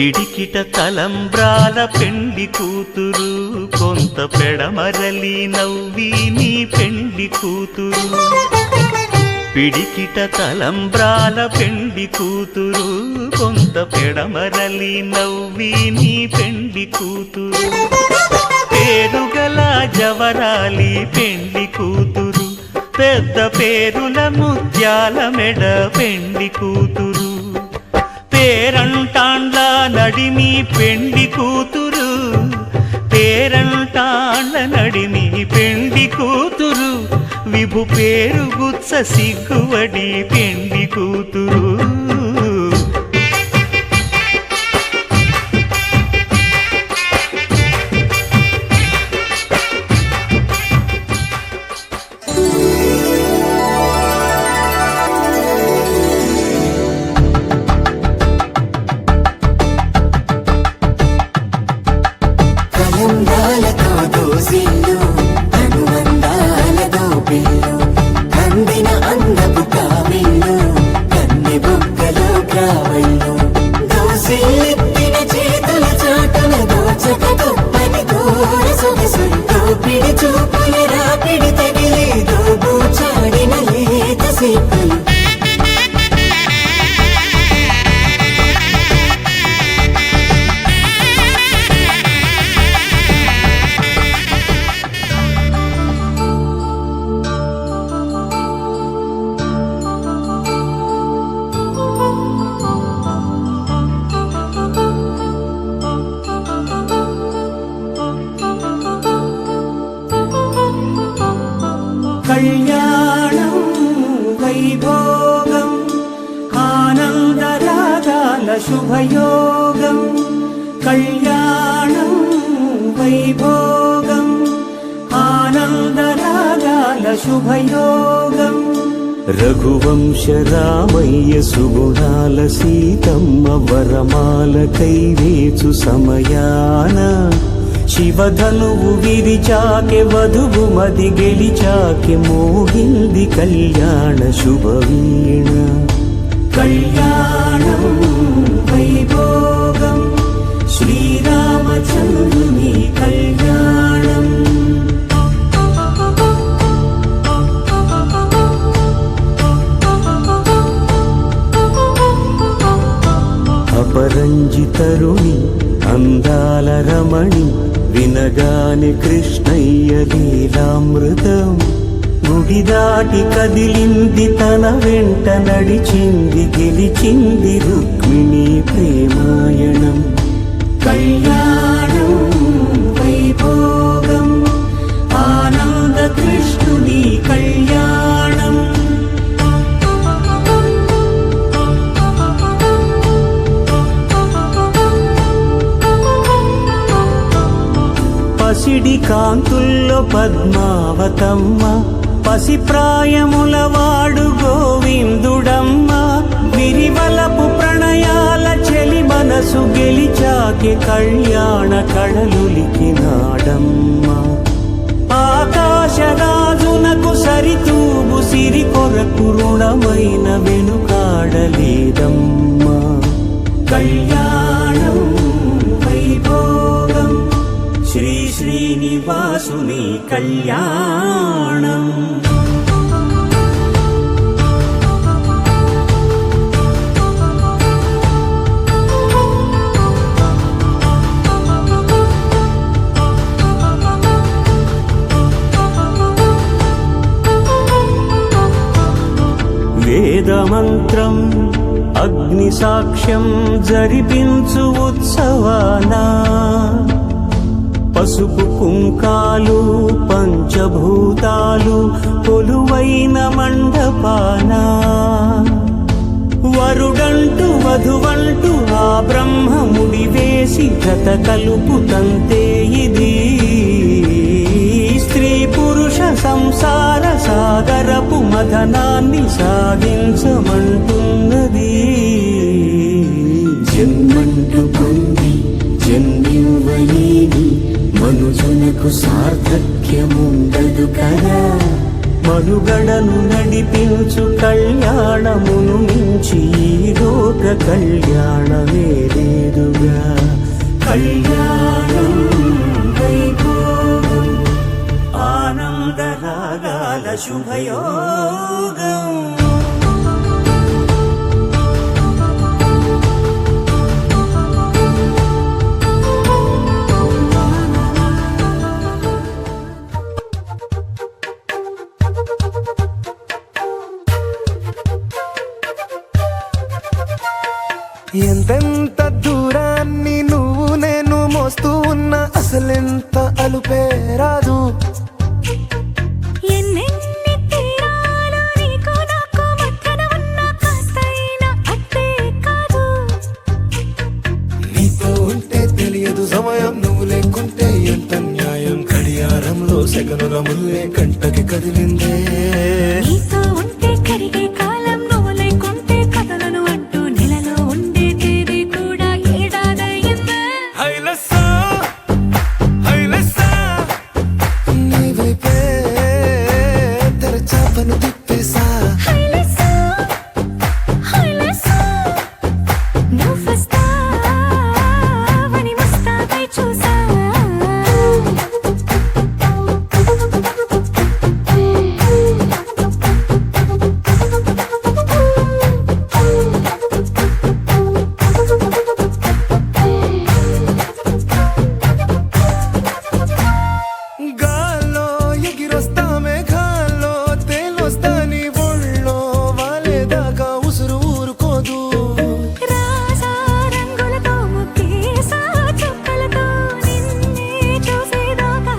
పిడికిట తలంబ్రాల పెండ్లి కూతురు, కొంత పెడమరలి నవ్వి నీ పెండ్లి కూతురు. పిడికిట తలంబ్రాల పెండ్లి కూతురు, కొంత పెడమరలి నవ్వి నీ పెండ్లి కూతురు. పేరుగల జవరాలి పెండ్లి కూతురు, పెద్ద పేరుల ముత్యాల మెడ పెండ్లి కూతురు. పేరంటాండ్ల నడిమి పెండ్లి కూతురు, పేరంటాండ్ల నడిమి పెండ్లి కూతురు. విభు పేరు గుత్స సిగ్గువడి పెండ్లి కూతురు. కళ్యాణం వైభోగం ఆనందరాగాల శుభయోగం. కళ్యాణం వైభోగం ఆనందరాగాల శుభయోగం. రఘువంశ రామయ్య సుగుణాల సీతమ్మ వరమాల కైవేచు సమయాన శివధనువు విరిచాకె వధువు మది గెలిచాకె మోగింది కళ్యాణ శుభవీణ. కళ్యాణం వైభోగం శ్రీరామచంద్రుని కళ్యాణం. అపరంజి తరుణి అందాల రమణి వినగాని కృష్ణయ్య లీలామృతం. గుడి దాటి కదిలింది తన వెంట నడిచింది గెలిచింది రుక్మిణి ప్రేమాయణం. కళ్యాణం వైభోగం ఆనంద కృష్ణుని కళ్యాణం. పసిడి కాంతుల్లో పద్మావతమ్మ, పసిప్రాయముల వాడు గోవిందుడమ్మ. విరివలపు ప్రణయాల చెలి మనసు గెలిచాకె కళ్యాణ కళలులికినాడమ్మ. ఆకాశరాజునకు సరితూబు సిరి కొరకు రుణమైన వెనుకాడలేదమ్మ. కళ్యాణం వైభోగం శ్రీ శ్రీనివాసుని కళ్యాణం. వేదమంత్రం అగ్ని సాక్ష్యం జరిపించు ఉత్సవానా, పసుపు కుంకాలు పంచభూతాలు కొలువైన మండపాన. వరుడంటూ వధువంటూ ఆ బ్రహ్మముడి వేసి జత కలుపుతంతే ఇది. స్త్రీ పురుష సంసార సాగరపు మథనాన్ని సాగించమంటున్నది. జన్మంటూ పొంది జన్మివ్వలేని మనుజునకు సార్థక్యముండదు కదా. మనుగడను నడిపించు కళ్యాణమును మించి ఈ లోక కళ్యాణమే లేదుగా. కళ్యాణం వైభోగం ఆనందరాగాల శుభయోగం. ఎంతెంత దూరాన్ని నువ్వు నేను మోస్తూ ఉన్నా అసలెంత అలుపే రాదు. ఎన్నెన్ని తీరాలు నీకు నాకు మధ్యన ఉన్న కాస్తైనా అట్టే కాదు. నీతో ఉంటే తెలియదు సమయం, నువ్వు లేకుంటే ఎంత న్యాయం. గడియారంలో సెగనుల ముల్లే కంటకి కదిలిందే.